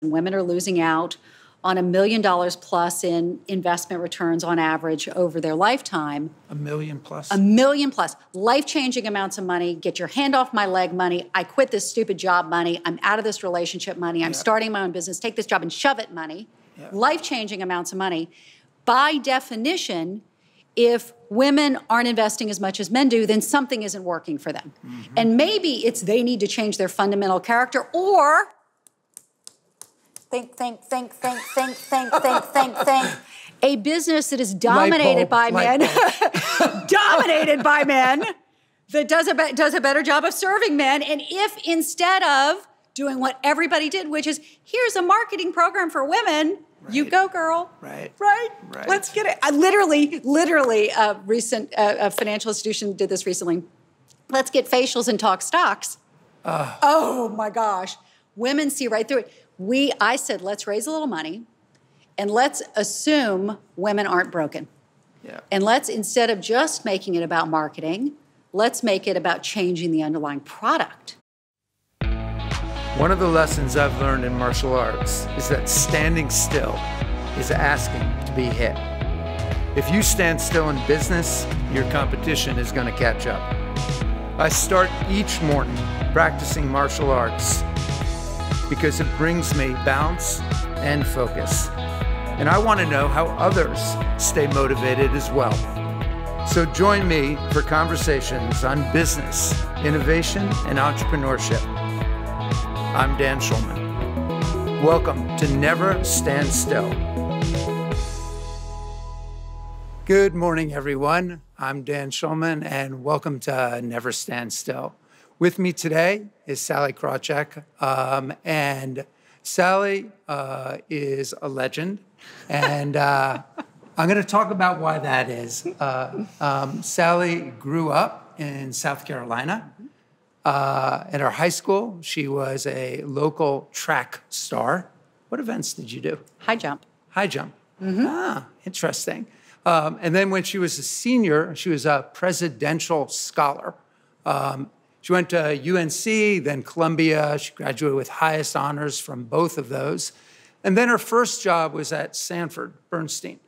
Women are losing out on $1 million plus in investment returns on average over their lifetime. $1 million plus? $1 million plus. Life-changing amounts of money. Get your hand off my leg money. I quit this stupid job money. I'm out of this relationship money. I'm starting my own business. Take this job and shove it money. Life-changing amounts of money. By definition, if women aren't investing as much as men do, then something isn't working for them. And maybe it's they need to change their fundamental character, or think. A business that is dominated by men, dominated by men, that does a better job of serving men. And if instead of doing what everybody did, which is, here's a marketing program for women, you go, girl. Right. Let's get it. Literally, a financial institution did this recently. Let's get facials and talk stocks. Oh my gosh. Women see right through it. I said, let's raise a little money and let's assume women aren't broken. And let's, instead of just making it about marketing, let's make it about changing the underlying product. One of the lessons I've learned in martial arts is that standing still is asking to be hit. If you stand still in business, your competition is going to catch up. I start each morning practicing martial arts because it brings me balance and focus. And I want to know how others stay motivated as well. So join me for conversations on business, innovation, and entrepreneurship. I'm Dan Schulman. Welcome to Never Stand Still. Good morning, everyone. I'm Dan Schulman, and welcome to Never Stand Still. With me today is Sallie Krawcheck, and Sallie is a legend, and I'm going to talk about why that is. Sallie grew up in South Carolina. At our high school, she was a local track star. What events did you do? High jump. High jump. Interesting. And then when she was a senior, she was a presidential scholar. She went to UNC, then Columbia. She graduated with highest honors from both of those. And then her first job was at Sanford Bernstein,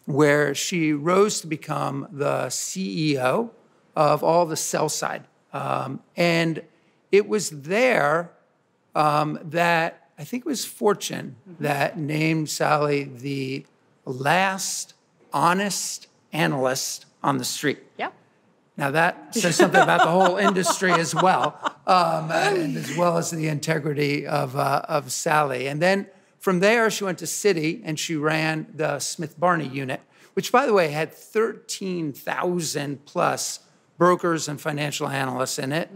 where she rose to become the CEO of all the sell side. And it was there that I think it was Fortune that named Sallie the last honest analyst on the street. Yep. Now that says something about the whole industry as well, and as well as the integrity of Sallie. And then from there, she went to Citi and she ran the Smith Barney unit, which, by the way, had 13,000 plus brokers and financial analysts in it,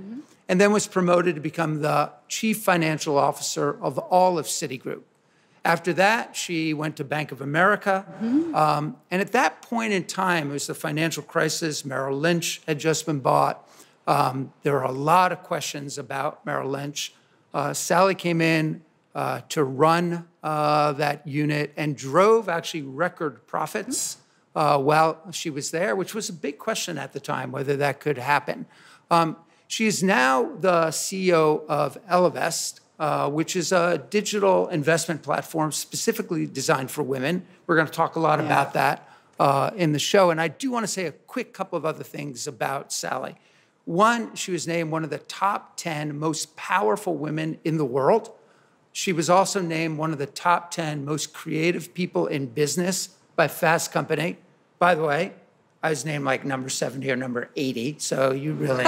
and then was promoted to become the chief financial officer of all of Citigroup. After that, she went to Bank of America. And at that point in time, it was the financial crisis. Merrill Lynch had just been bought. There were a lot of questions about Merrill Lynch. Sallie came in to run that unit and drove actually record profits while she was there, which was a big question at the time, whether that could happen. She is now the CEO of Ellevest, which is a digital investment platform specifically designed for women. We're going to talk a lot about that in the show. And I do want to say a quick couple of other things about Sallie. One, she was named one of the top 10 most powerful women in the world. She was also named one of the top 10 most creative people in business by Fast Company. By the way, I was named like number 70 or number 80, so you really,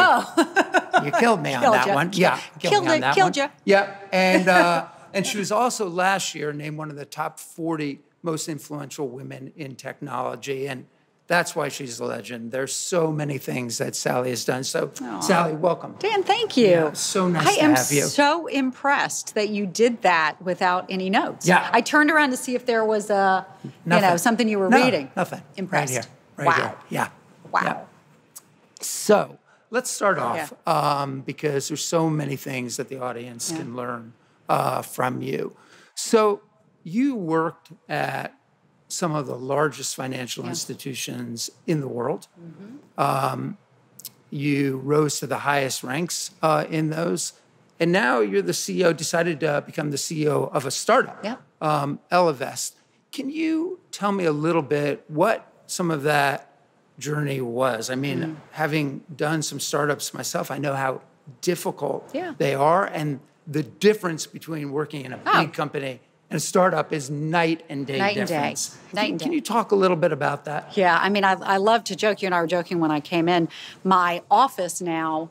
you killed me on that one. Yeah, killed you. Yeah, and she was also last year named one of the top 40 most influential women in technology, and that's why she's a legend. There's so many things that Sallie has done. So, Sallie, welcome. Dan, thank you. Yeah, so nice to have you. I am so impressed that you did that without any notes. Yeah. I turned around to see if there was something you were reading. Nothing. Impressed. Right here. Yeah. Wow. Yeah. So let's start off because there's so many things that the audience can learn from you. So you worked at some of the largest financial institutions in the world. You rose to the highest ranks in those. And now you're the CEO, decided to become the CEO of a startup, Ellevest. Can you tell me a little bit what some of that journey was? I mean, having done some startups myself, I know how difficult they are. And the difference between working in a big company and a startup is night and day difference. Can you talk a little bit about that? Yeah, I mean, I love to joke. You and I were joking when I came in. My office now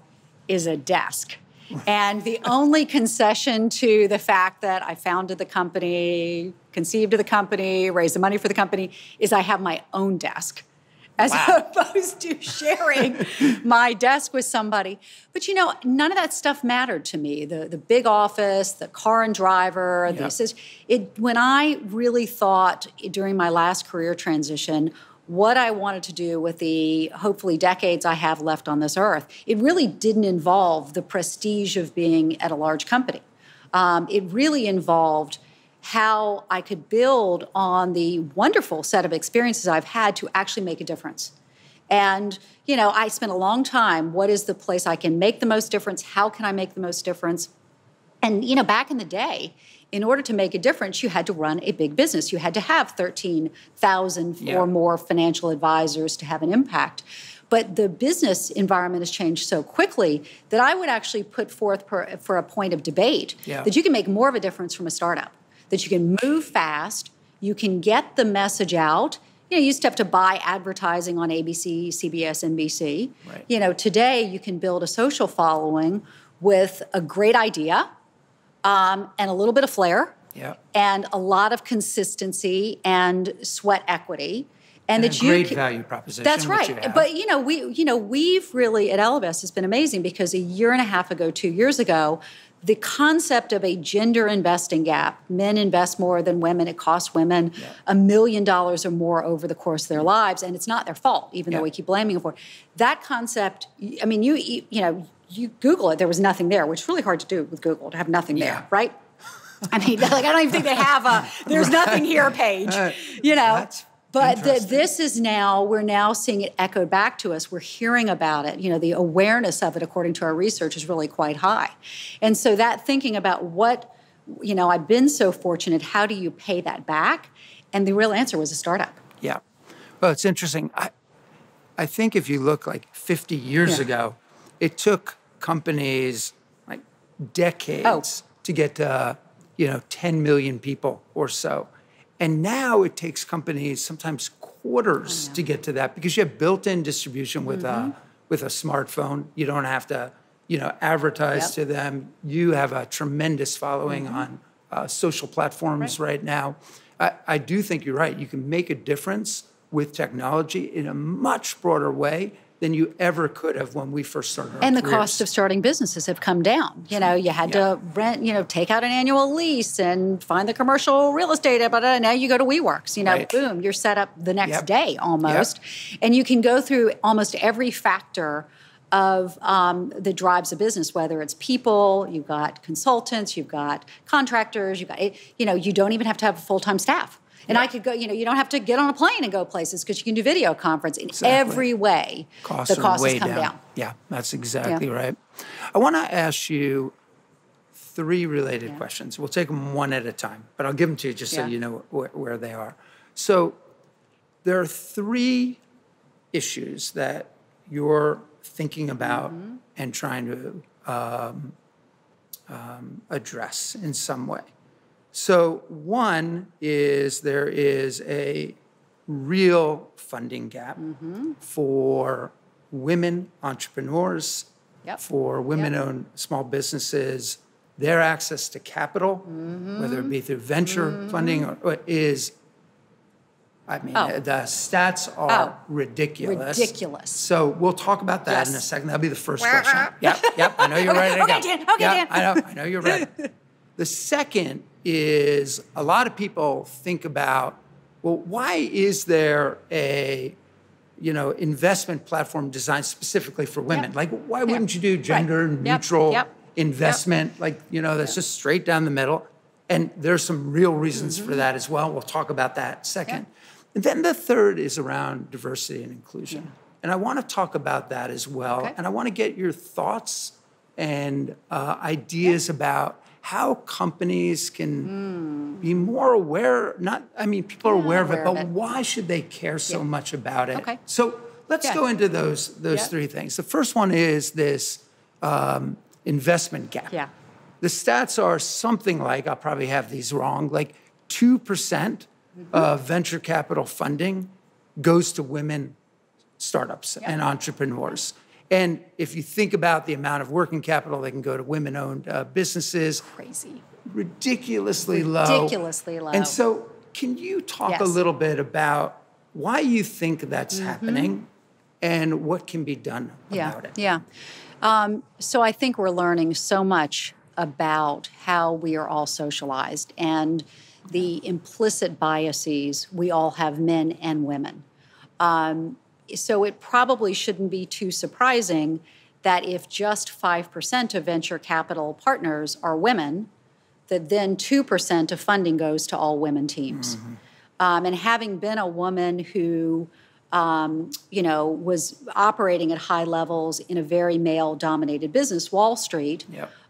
is a desk. And the only concession to the fact that I founded the company, conceived of the company, raised the money for the company, is I have my own desk, as opposed to sharing my desk with somebody. But, you know, none of that stuff mattered to me. The big office, the car and driver, when I really thought during my last career transition what I wanted to do with the hopefully decades I have left on this earth, it really didn't involve the prestige of being at a large company. It really involved how I could build on the wonderful set of experiences I've had to actually make a difference. And, you know, I spent a long time, what is the place I can make the most difference? How can I make the most difference? And, you know, back in the day, in order to make a difference, you had to run a big business. You had to have 13,000 or more financial advisors to have an impact. But the business environment has changed so quickly that I would actually put forth for a point of debate that you can make more of a difference from a startup, that you can move fast, you can get the message out. You know, you used to have to buy advertising on ABC, CBS, NBC. Right. You know, today you can build a social following with a great idea, and a little bit of flair, and a lot of consistency and sweat equity, and that you great value proposition. That's right. But we've really at Ellevest has been amazing because a year and a half ago, 2 years ago, the concept of a gender investing gap, men invest more than women, it costs women $1 million or more over the course of their lives, and it's not their fault, even though we keep blaming them for it. That concept, I mean, you Google it, there was nothing there, which is really hard to do with Google, to have nothing there, right? I mean, like, I don't even think they have a there's nothing here page, you know. But this is now, we're now seeing it echoed back to us. We're hearing about it. You know, the awareness of it, according to our research, is really quite high. And so that thinking about what, you know, I've been so fortunate, how do you pay that back? And the real answer was a startup. Yeah. Well, it's interesting. I think if you look like 50 years ago, it took companies like decades to get to, 10 million people or so. And now it takes companies sometimes quarters to get to that because you have built-in distribution with a smartphone. You don't have to, advertise to them. You have a tremendous following on social platforms right now. I do think you're right. You can make a difference with technology in a much broader way than you ever could have when we first started our And the careers. cost of starting businesses have come down. You know, you had to rent, take out an annual lease and find the commercial real estate. But now you go to WeWorks, boom, you're set up the next day almost. And you can go through almost every factor of that drives a business, whether it's people, you've got consultants, you've got contractors, you've got, you don't even have to have a full-time staff. And I could go, you don't have to get on a plane and go places because you can do video conference. In every way, the cost has come down. Yeah, that's exactly right. I want to ask you 3 related questions. We'll take them one at a time, but I'll give them to you just so you know where they are. So there are 3 issues that you're thinking about and trying to address in some way. So one is there is a real funding gap for women entrepreneurs, for women-owned small businesses. Their access to capital, whether it be through venture funding, or is, the stats are ridiculous. Ridiculous. So we'll talk about that in a second. That'll be the first question. Yep. I know you're ready to go. Okay, Dan. I know you're ready. The second is a lot of people think about, well, why is there a, investment platform designed specifically for women? Like, why wouldn't you do gender neutral investment? Like, that's just straight down the middle. And there's some real reasons for that as well. We'll talk about that second. And then the third is around diversity and inclusion. And I want to talk about that as well. And I want to get your thoughts and ideas about how companies can be more aware. People are aware of it, but why should they care so much about it? Okay. So let's go into those three things. The first one is this investment gap. Yeah. The stats are something like, I'll probably have these wrong, like 2% of venture capital funding goes to women startups and entrepreneurs. And if you think about the amount of working capital that can go to women-owned businesses, crazy, ridiculously low. Ridiculously low. And so can you talk a little bit about why you think that's happening and what can be done about it? Yeah. So I think we're learning so much about how we are all socialized and the implicit biases we all have, men and women. So it probably shouldn't be too surprising that if just 5% of venture capital partners are women, that then 2% of funding goes to all women teams. And having been a woman who, was operating at high levels in a very male-dominated business, Wall Street,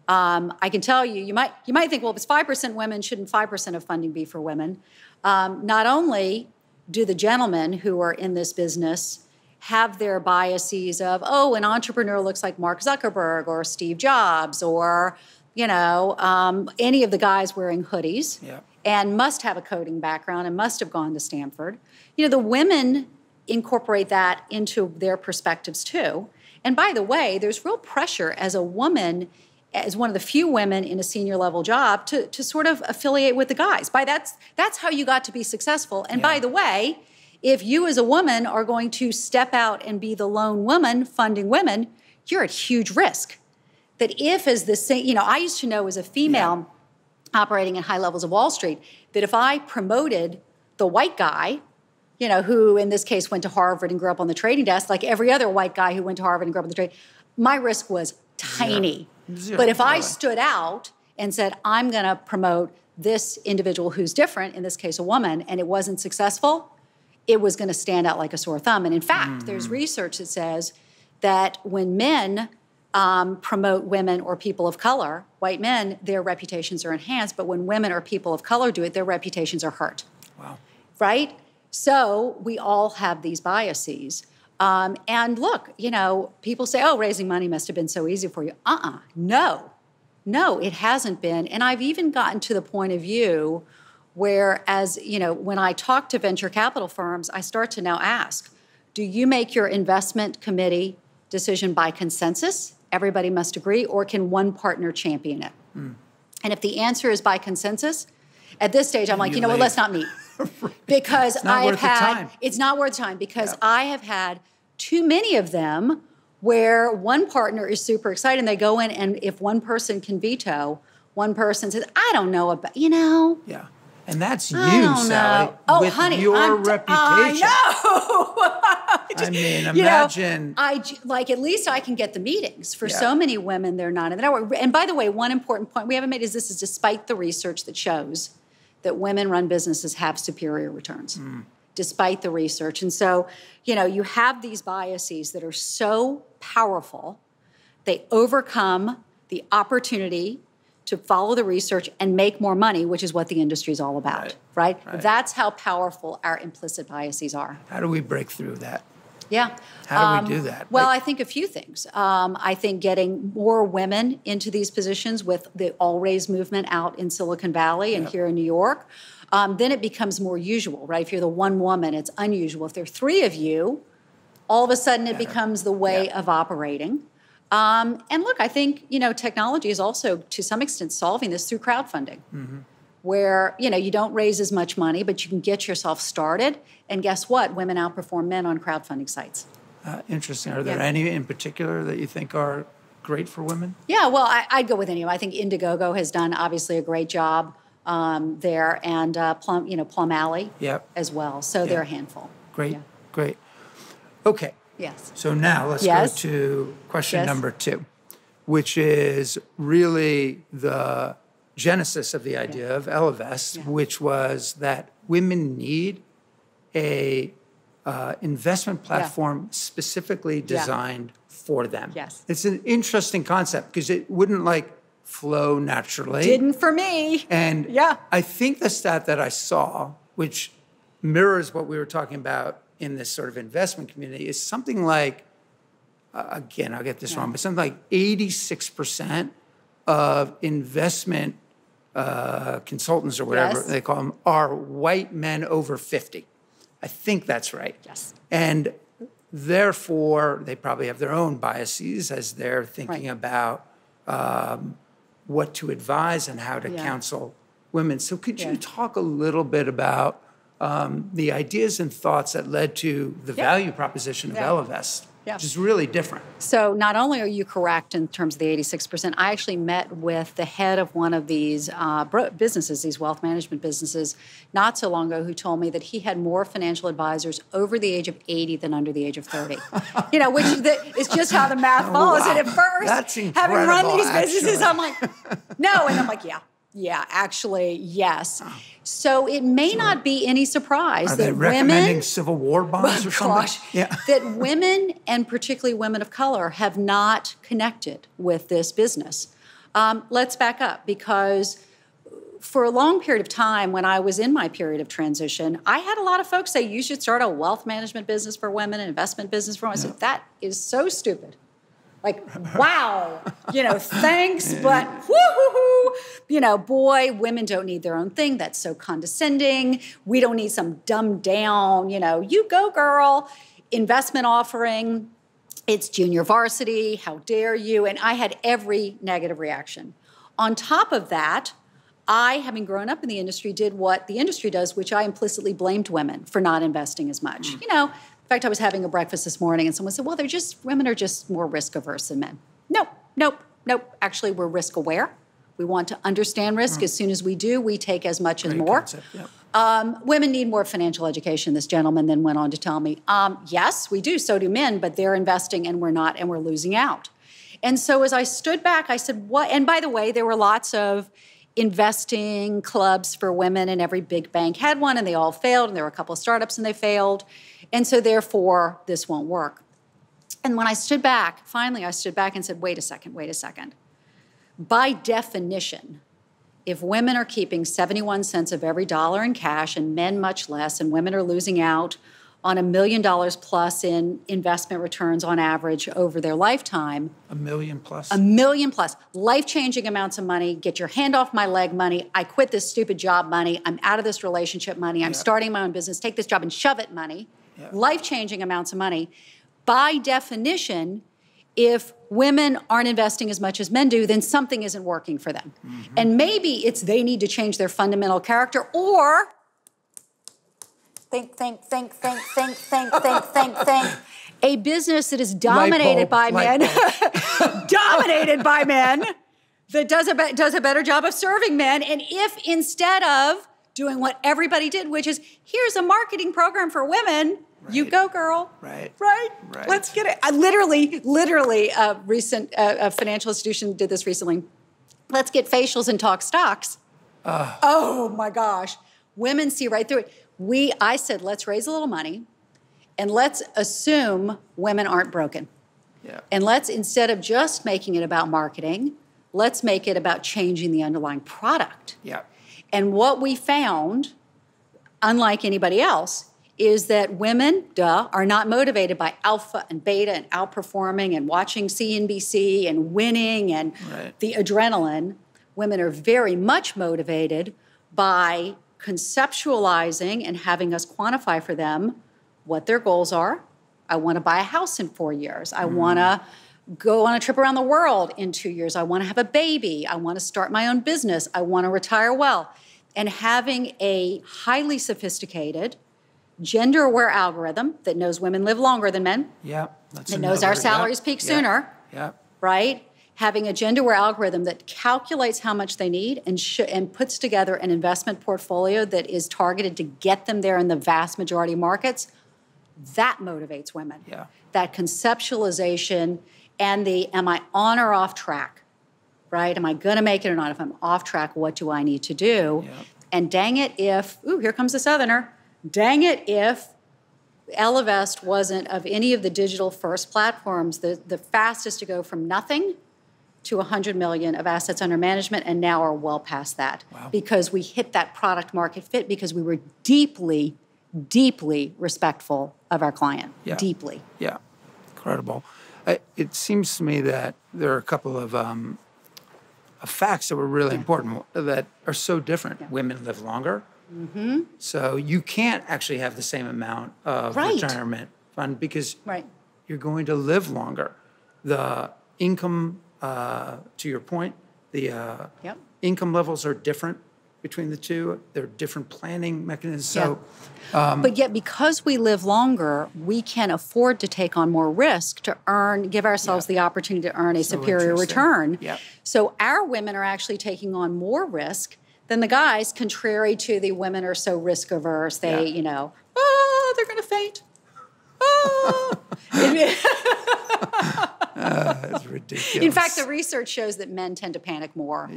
I can tell you, you might think, well, if it's 5% women, shouldn't 5% of funding be for women? Not only do the gentlemen who are in this business have their biases of, an entrepreneur looks like Mark Zuckerberg or Steve Jobs or, any of the guys wearing hoodies and must have a coding background and must have gone to Stanford. The women incorporate that into their perspectives too. And by the way, there's real pressure as a woman, as one of the few women in a senior level job to sort of affiliate with the guys. That's how you got to be successful. And by the way, if you as a woman are going to step out and be the lone woman funding women, you're at huge risk. That if as the same, I used to know as a female operating at high levels of Wall Street, that if I promoted the white guy, who in this case went to Harvard and grew up on the trading desk, like every other white guy who went to Harvard and grew up on the trade, my risk was tiny. Zero. But if I stood out and said, I'm going to promote this individual who's different, in this case a woman, and it wasn't successful, it was going to stand out like a sore thumb. And in fact, there's research that says that when men promote women or people of color, white men, their reputations are enhanced, but when women or people of color do it, their reputations are hurt. Wow. Right? So we all have these biases. And look, people say, raising money must have been so easy for you. No, it hasn't been. And I've even gotten to the point of view where, when I talk to venture capital firms, I start to now ask, do you make your investment committee decision by consensus? Everybody must agree, or can one partner champion it? And if the answer is by consensus, at this stage, I'm like, what, let's not meet. Because it's not worth the time because I have had too many of them where one partner is super excited and they go in, and if one person can veto, one person says, I don't know about, Yeah. And that's you, Sallie, with honey, your reputation. I know. Imagine. At least I can get the meetings. For so many women, they're not in the network. And by the way, one important point we haven't made is this is despite the research that shows that women-run businesses have superior returns, despite the research. And so, you have these biases that are so powerful, they overcome the opportunity to follow the research and make more money, which is what the industry is all about, right? That's how powerful our implicit biases are. How do we break through that? Yeah. How do we do that? Well, I think a few things. I think getting more women into these positions with the All Raise movement out in Silicon Valley and here in New York, then it becomes more usual, right? If you're the one woman, it's unusual. If there are three of you, all of a sudden it becomes the way of operating. And look, I think, technology is also to some extent solving this through crowdfunding. Where, you don't raise as much money, but you can get yourself started. And guess what? Women outperform men on crowdfunding sites. Interesting. Are there any in particular that you think are great for women? Yeah, well, I'd go with any of them. I think Indiegogo has done, obviously, a great job there. And Plum Alley as well. So they're a handful. Great. Okay. Yes. So now let's go to question number 2, which is really the genesis of the idea of Ellevest, which was that women need a investment platform specifically designed for them. Yes. It's an interesting concept because it wouldn't like flow naturally. Didn't for me. And I think the stat that I saw, which mirrors what we were talking about in this sort of investment community, is something like, again, I'll get this wrong, but something like 86% of investment consultants or whatever they call them are white men over 50. I think that's right. Yes. And therefore, they probably have their own biases as they're thinking about what to advise and how to counsel women. So could you talk a little bit about the ideas and thoughts that led to the value proposition of Ellevest, which is really different? So not only are you correct in terms of the 86%, I actually met with the head of one of these businesses, these wealth management businesses, not so long ago, who told me that he had more financial advisors over the age of 80 than under the age of 30. You know, which is just how the math follows. Wow. And at first, having run these businesses, I'm like, no. And I'm like, actually, yes. So it may not be any surprise Are that they recommending women, Civil War bonds or something? that women, and particularly women of color, have not connected with this business. Let's back up, because for a long period of time, when I was in my period of transition, I had a lot of folks say, you should start a wealth management business for women, an investment business for women. I said, that is so stupid. Like, wow, thanks, but woo-hoo-hoo. Boy, women don't need their own thing. That's so condescending. We don't need some dumbed down, you go, girl, investment offering. It's junior varsity. How dare you? And I had every negative reaction. On top of that, I, having grown up in the industry, did what the industry does, which I implicitly blamed women for not investing as much. In fact, I was having a breakfast this morning and someone said, well, women are just more risk averse than men. Nope. Actually, we're risk aware. We want to understand risk. As soon as we do, we take as much and more. Women need more financial education, this gentleman then went on to tell me. Yes, we do. So do men, but they're investing and we're not, and we're losing out. And so as I stood back, I said, what? And by the way, there were lots of investing clubs for women, and every big bank had one, and they all failed, and there were a couple of startups and they failed. And so therefore, this won't work. And when I stood back, finally I stood back and said, wait a second. By definition, if women are keeping 71 cents of every dollar in cash and men much less, and women are losing out on $1 million plus in investment returns on average over their lifetime. $1 million plus? $1 million plus. Life-changing amounts of money, get your hand off my leg money, I quit this stupid job money, I'm out of this relationship money, I'm starting my own business, take this job and shove it money. Life-changing amounts of money. By definition, if women aren't investing as much as men do, then something isn't working for them. And maybe it's they need to change their fundamental character, or think. A business that is dominated by men, that does a better job of serving men. And if instead of doing what everybody did, which is, here's a marketing program for women, you go, girl. Right. Let's get it. I literally, a financial institution did this recently. Let's get facials and talk stocks. Oh my gosh. Women see right through it. I said, let's raise a little money and let's assume women aren't broken. And let's, instead of just making it about marketing, let's make it about changing the underlying product. And what we found, unlike anybody else, is that women, are not motivated by alpha and beta and outperforming and watching CNBC and winning and the adrenaline. Women are very much motivated by conceptualizing and having us quantify for them what their goals are. I want to buy a house in 4 years. I want to go on a trip around the world in 2 years. I want to have a baby. I want to start my own business. I want to retire well. And having a highly sophisticated, gender-aware algorithm that knows women live longer than men, that knows our salaries peak sooner, right? Having a gender-aware algorithm that calculates how much they need and puts together an investment portfolio that is targeted to get them there in the vast majority of markets, that motivates women. That conceptualization and the, am I on or off track, right? Am I going to make it or not? If I'm off track, what do I need to do? And dang it if, here comes the Southerner, dang it if Ellevest wasn't, of any of the digital first platforms, the fastest to go from nothing to 100 million of assets under management, and now are well past that. Wow. Because we hit that product market fit, because we were deeply, deeply respectful of our client. Yeah. Deeply. Yeah, incredible. It seems to me that there are a couple of facts that were really important that are so different. Yeah. Women live longer. Mm-hmm. So you can't actually have the same amount of retirement fund because you're going to live longer. The income, to your point, the income levels are different between the two. They're different planning mechanisms. So, but yet because we live longer, we can afford to take on more risk to give ourselves the opportunity to earn a superior return. Yep. So our women are actually taking on more risk than the guys, contrary to the women are so risk averse. They, they're going to faint. It's ridiculous. In fact, the research shows that men tend to panic more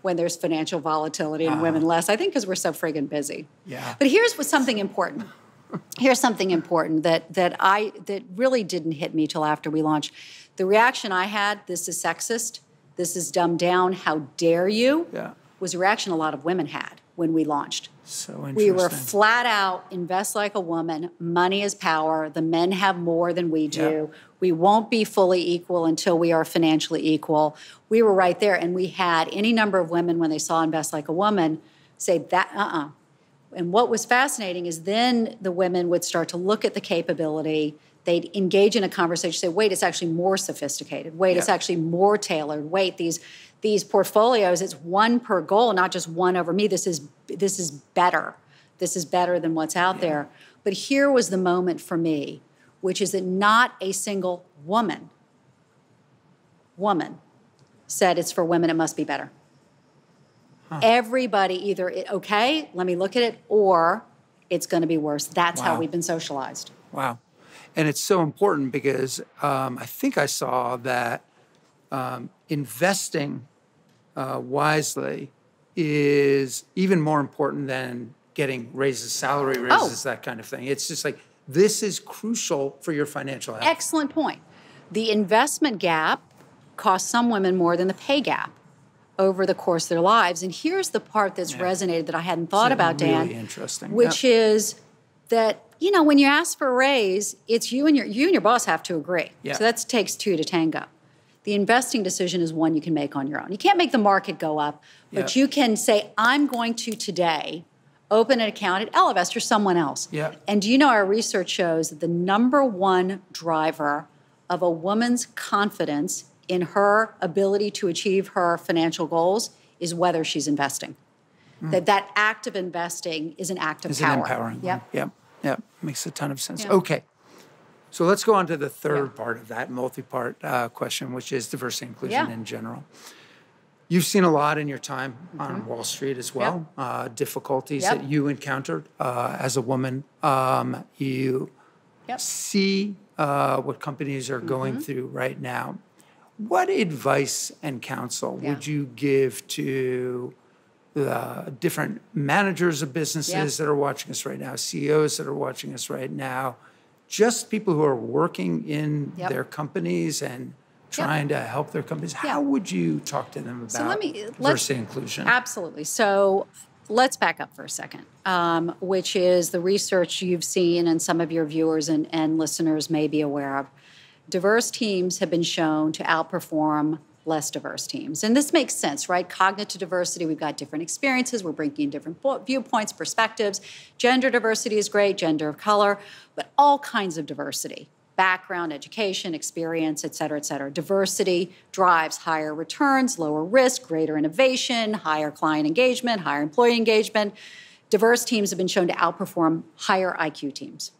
when there's financial volatility and women less. I think because we're so friggin' busy. Yeah. But here's something important. Here's something important that really didn't hit me till after we launched. The reaction I had, this is sexist, this is dumbed down, how dare you, was a reaction a lot of women had when we launched. So interesting. We were flat out, invest like a woman, money is power, the men have more than we do, we won't be fully equal until we are financially equal. We were right there, and we had any number of women when they saw Invest Like a Woman say that, And what was fascinating is then the women would start to look at the capability, they'd engage in a conversation, say, wait, it's actually more sophisticated, wait, it's actually more tailored, wait, these portfolios, it's one per goal, not just one over me. This is better. This is better than what's out there. But here was the moment for me, which is that not a single woman said it's for women, it must be better. Huh. Everybody either, okay, let me look at it, or it's going to be worse. That's how we've been socialized. Wow. And it's so important because I think I saw that investing wisely is even more important than getting raises, salary raises, that kind of thing. It's just like, this is crucial for your financial health. Excellent point. The investment gap costs some women more than the pay gap over the course of their lives. And here's the part that's resonated that I hadn't thought about, Dan. Really interesting. Which is that, when you ask for a raise, it's you and your boss have to agree. Yeah. So that takes two to tango. The investing decision is one you can make on your own. You can't make the market go up, but you can say, I'm going to today open an account at Ellevest or someone else. Yeah. And do you know our research shows that the number one driver of a woman's confidence in her ability to achieve her financial goals is whether she's investing. That act of investing is an act of power. An empowering one. Yep. Makes a ton of sense. Yeah. Okay. So let's go on to the third part of that multi-part question, which is diversity and inclusion in general. You've seen a lot in your time on Wall Street as well, difficulties that you encountered as a woman. You see what companies are going through right now. What advice and counsel would you give to the different managers of businesses that are watching us right now, CEOs that are watching us right now, just people who are working in their companies and trying to help their companies? How would you talk to them about diversity and inclusion? Absolutely. So let's back up for a second, which is the research you've seen and some of your viewers and listeners may be aware of. Diverse teams have been shown to outperform less diverse teams. And this makes sense, right? Cognitive diversity, we've got different experiences, we're bringing in different viewpoints, perspectives. Gender diversity is great, gender of color, but all kinds of diversity. Background, education, experience, et cetera, et cetera. Diversity drives higher returns, lower risk, greater innovation, higher client engagement, higher employee engagement. Diverse teams have been shown to outperform higher IQ teams.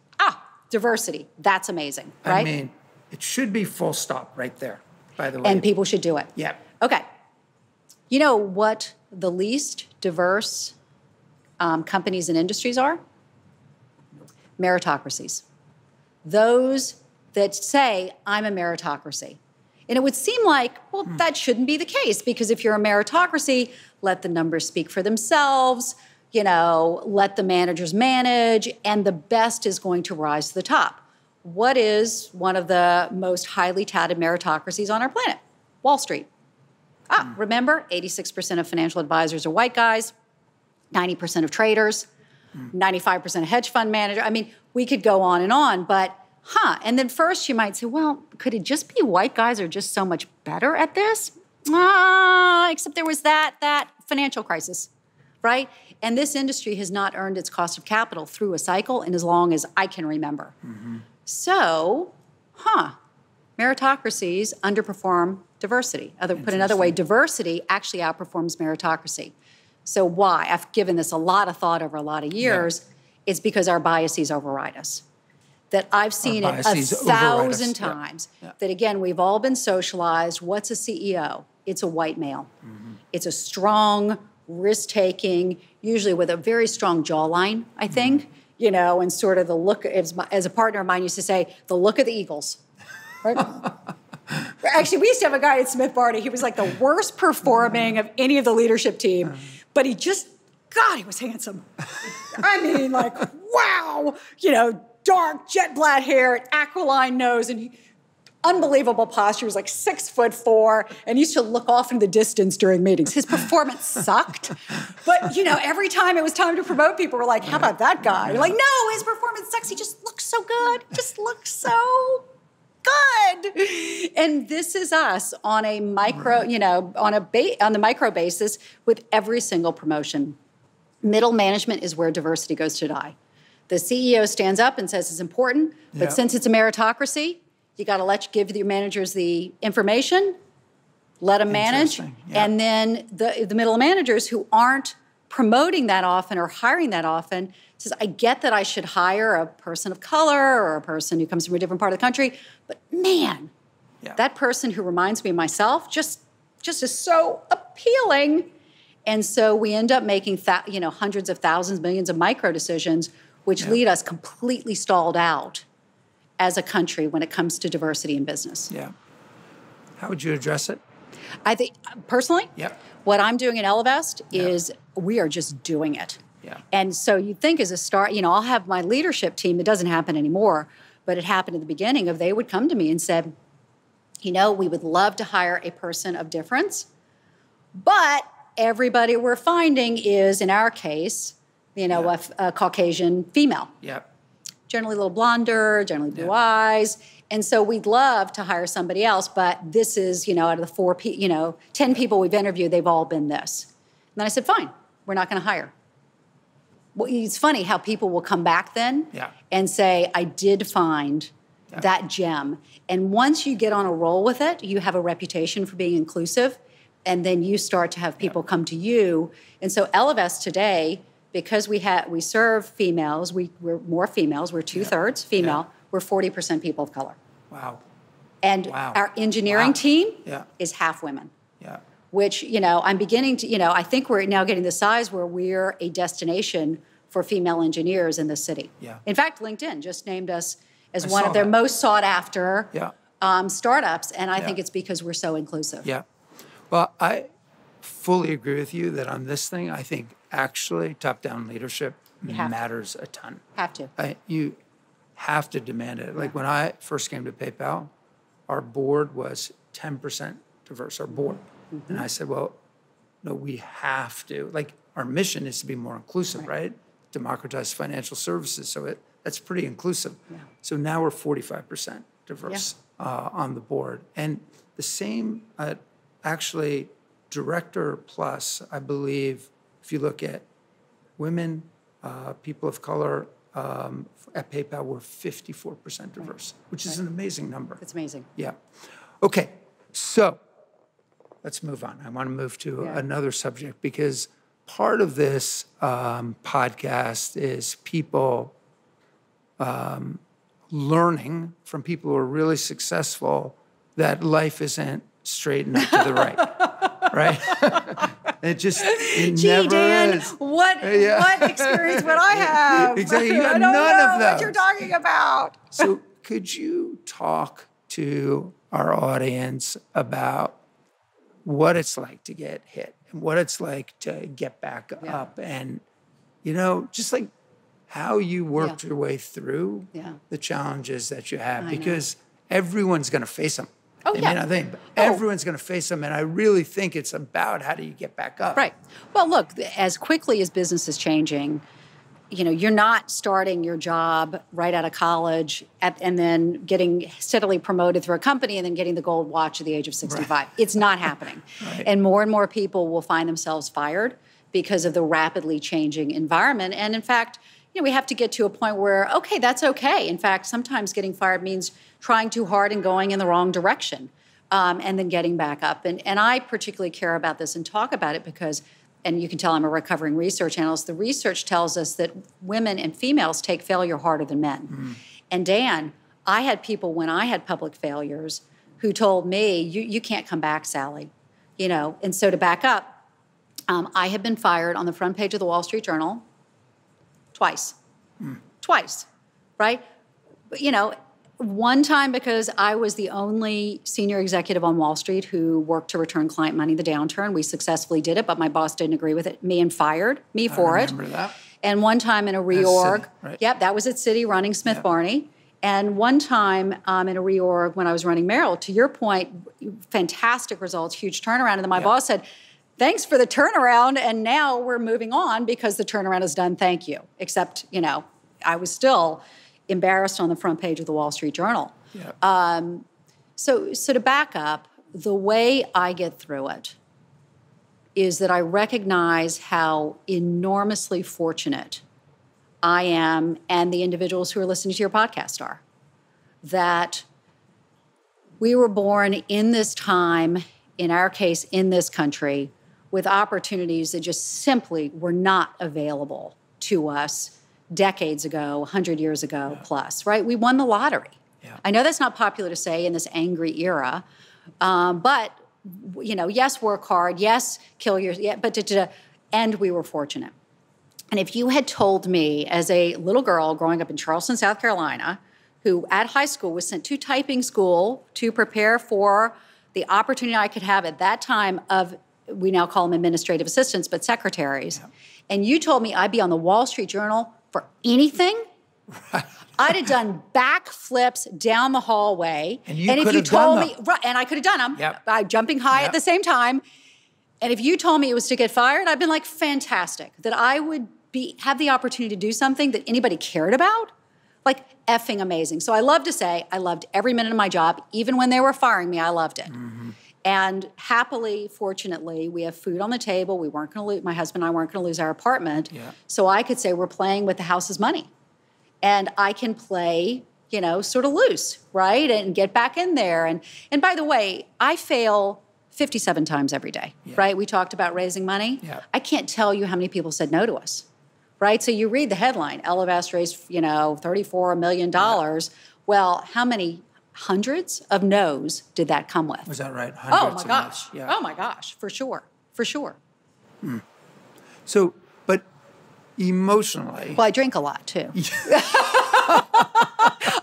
Diversity, that's amazing, right? I mean, it should be full stop right there, by the way. And people should do it. Yeah. Okay. You know what the least diverse companies and industries are? Meritocracies. Those that say, I'm a meritocracy. And it would seem like, well, that shouldn't be the case, because if you're a meritocracy, let the numbers speak for themselves. let the managers manage, and the best is going to rise to the top. What is one of the most highly touted meritocracies on our planet? Wall Street. Remember, 86% of financial advisors are white guys, 90% of traders, 95% of hedge fund managers. I mean, we could go on, but and then first you might say, well, could it just be white guys are just so much better at this? Except there was that financial crisis, right? And this industry has not earned its cost of capital through a cycle in as long as I can remember. So, meritocracies underperform diversity. Put another way, diversity actually outperforms meritocracy. So why? I've given this a lot of thought over a lot of years. Yeah. It's because our biases override us. That I've seen it 1,000 times. Yeah. Yeah. That again, we've all been socialized. What's a CEO? It's a white male. It's a strong, risk-taking, usually with a very strong jawline, I think, and sort of the look, as a partner of mine used to say, the look of the Eagles. Right? Actually, we used to have a guy at Smith Barney. He was like the worst performing of any of the leadership team, but he was handsome. I mean, like, wow, dark jet black hair, aquiline nose, and unbelievable posture. He was like 6'4", and used to look off in the distance during meetings. His performance sucked, but every time it was time to promote, people were like, "How about that guy?" You're like, "No, his performance sucks. He just looks so good. Just looks so good." And this is us on a micro, on the micro basis with every single promotion. Middle management is where diversity goes to die. The CEO stands up and says it's important, but since it's a meritocracy, you got to give your managers the information, let them manage, and then the middle managers who aren't promoting that often or hiring that often says, I get that I should hire a person of color or a person who comes from a different part of the country, but man, that person who reminds me of myself just is so appealing. And so we end up making hundreds of thousands, millions of micro decisions, which lead us completely stalled out as a country when it comes to diversity in business. Yeah. How would you address it? I think, personally, what I'm doing at Ellevest is we are just doing it. Yeah. And so you think as a start, I'll have my leadership team, it doesn't happen anymore, but it happened at the beginning they would come to me and said, we would love to hire a person of difference, but everybody we're finding is, in our case, a Caucasian female. Yep. Generally a little blonder, generally blue eyes. And so we'd love to hire somebody else, but this is, out of the 10 people we've interviewed, they've all been this. And then I said, fine, we're not going to hire. Well, it's funny how people will come back then and say, I did find that gem. And once you get on a roll with it, you have a reputation for being inclusive, and then you start to have people come to you. And so Ellevest today, because we serve females, we're more females, we're 2/3 female, we're 40% people of color. Wow. And our engineering team is half women. Yeah. Which, I'm beginning to, I think we're now getting the size where we're a destination for female engineers in the city. Yeah. In fact, LinkedIn just named us as one of their most sought after startups, and I think it's because we're so inclusive. Yeah. Well, I fully agree with you that on this thing, I think actually top-down leadership matters a ton. Have to. You have to demand it. Like when I first came to PayPal, our board was 10% diverse, our board. Mm-hmm. And I said, well, no, we have to. Like our mission is to be more inclusive, right? Democratize financial services. So that's pretty inclusive. Yeah. So now we're 45% diverse on the board. And the same, actually, Director Plus, I believe, if you look at women, people of color, at PayPal, we're 54% diverse, which is an amazing number. It's amazing. Yeah. Okay, so let's move on. I want to move to another subject because part of this podcast is people learning from people who are really successful that life isn't straight and up to the right. Right? It never Dan, is. What experience would I have? Exactly. You got I don't none know of those. What you're talking about. So could you talk to our audience about what it's like to get hit and what it's like to get back up and just like how you worked your way through the challenges that you have, because everyone's going to face them. Oh, They may not think, but everyone's going to face them. And I really think it's about how do you get back up. Right. Well, look, as quickly as business is changing, you're not starting your job right out of college and then getting steadily promoted through a company and then getting the gold watch at the age of 65. Right. It's not happening. Right. And more people will find themselves fired because of the rapidly changing environment. And in fact, we have to get to a point where, okay, that's okay. In fact, sometimes getting fired means trying too hard and going in the wrong direction, and then getting back up. And I particularly care about this and talk about it because, and you can tell I'm a recovering research analyst, the research tells us that women and females take failure harder than men. Mm. And Dan, I had people when I had public failures who told me, you can't come back, Sallie. And so to back up, I have been fired on the front page of the Wall Street Journal twice. Twice, right? But, one time because I was the only senior executive on Wall Street who worked to return client money in the downturn. We successfully did it, but my boss didn't agree with it, and fired me for it. I remember that. And one time in a reorg. Citi, right? Yep, that was at Citi running Smith Barney. And one time in a reorg when I was running Merrill, to your point, fantastic results, huge turnaround. And then my boss said, thanks for the turnaround, and now we're moving on because the turnaround is done, thank you. Except, I was still embarrassed on the front page of the Wall Street Journal. Yeah. So to back up, the way I get through it is that I recognize how enormously fortunate I am and the individuals who are listening to your podcast are. That we were born in this time, in our case, in this country, with opportunities that just simply were not available to us decades ago, 100 years ago plus, right? We won the lottery. Yeah. I know that's not popular to say in this angry era, but, yes, work hard, yes, kill your, and we were fortunate. And if you had told me as a little girl growing up in Charleston, South Carolina, who at high school was sent to typing school to prepare for the opportunity I could have at that time of, we now call them administrative assistants, but secretaries, and you told me I'd be on the Wall Street Journal for anything, I'd have done backflips down the hallway. And if you told me, and I could have done them, by jumping high at the same time. And if you told me it was to get fired, I'd been like, fantastic, that I would have the opportunity to do something that anybody cared about, like effing amazing. So I love to say I loved every minute of my job. Even when they were firing me, I loved it. Mm-hmm. And happily, fortunately, we have food on the table. We weren't going to lose, my husband and I weren't going to lose our apartment. Yeah. So I could say we're playing with the house's money. And I can play, sort of loose, right? And get back in there. And by the way, I fail 57 times every day, right? We talked about raising money. Yeah. I can't tell you how many people said no to us, right? So you read the headline, Ellevest raised, $34 million. Yeah. Well, how many hundreds of no's did that come with? Was that right? Hundreds oh, my gosh. Yeah. Oh, my gosh. For sure. For sure. Hmm. So, but emotionally... Well, I drink a lot, too.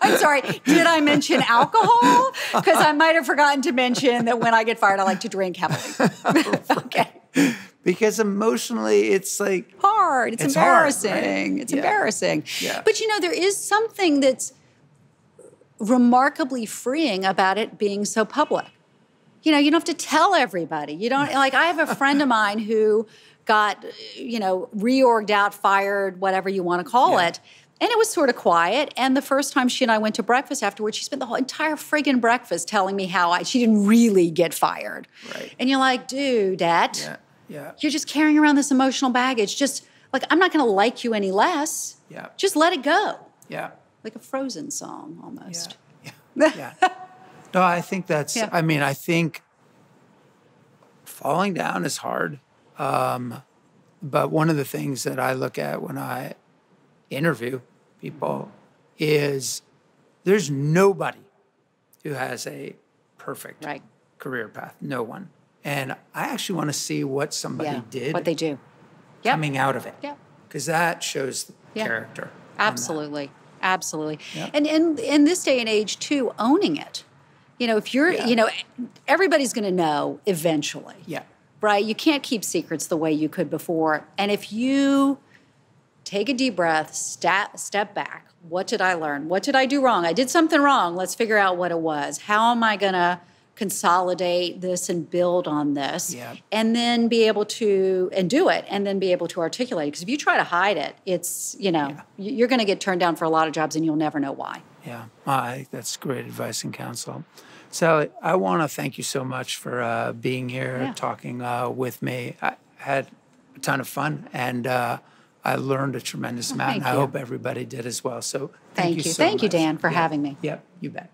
I'm sorry. Did I mention alcohol? Because I might have forgotten to mention that when I get fired, I like to drink heavily. Okay. Because emotionally, it's like... hard. It's embarrassing. Hard, right? It's embarrassing. Yeah. But, there is something that's remarkably freeing about it being so public. You don't have to tell everybody. You don't, I have a friend of mine who got, reorged out, fired, whatever you want to call it. And it was sort of quiet. And the first time she and I went to breakfast afterwards, she spent the whole entire friggin' breakfast telling me how she didn't really get fired. Right. And you're like, dudette, you're just carrying around this emotional baggage. Just, I'm not going to like you any less. Yeah. Just let it go. Yeah. Like a Frozen song, almost. Yeah. No, I think that's, I think falling down is hard. But one of the things that I look at when I interview people is there's nobody who has a perfect career path. No one. And I actually want to see what somebody did. What they do. Coming out of it. Yeah. Because that shows the character. Absolutely. Absolutely. Yep. And in this day and age, too, owning it. If you're, everybody's going to know eventually. Yeah. Right? You can't keep secrets the way you could before. And if you take a deep breath, step back. What did I learn? What did I do wrong? I did something wrong. Let's figure out what it was. How am I going to consolidate this and build on this? Yeah. And then be able to, and do it, and then be able to articulate it. Because if you try to hide it, it's, you're going to get turned down for a lot of jobs and you'll never know why. Yeah, I think that's great advice and counsel. Sallie, I want to thank you so much for being here, talking with me. I had a ton of fun, and I learned a tremendous amount. And I hope everybody did as well. So thank you so much. Thank you, Dan, for having me. Yep, you bet.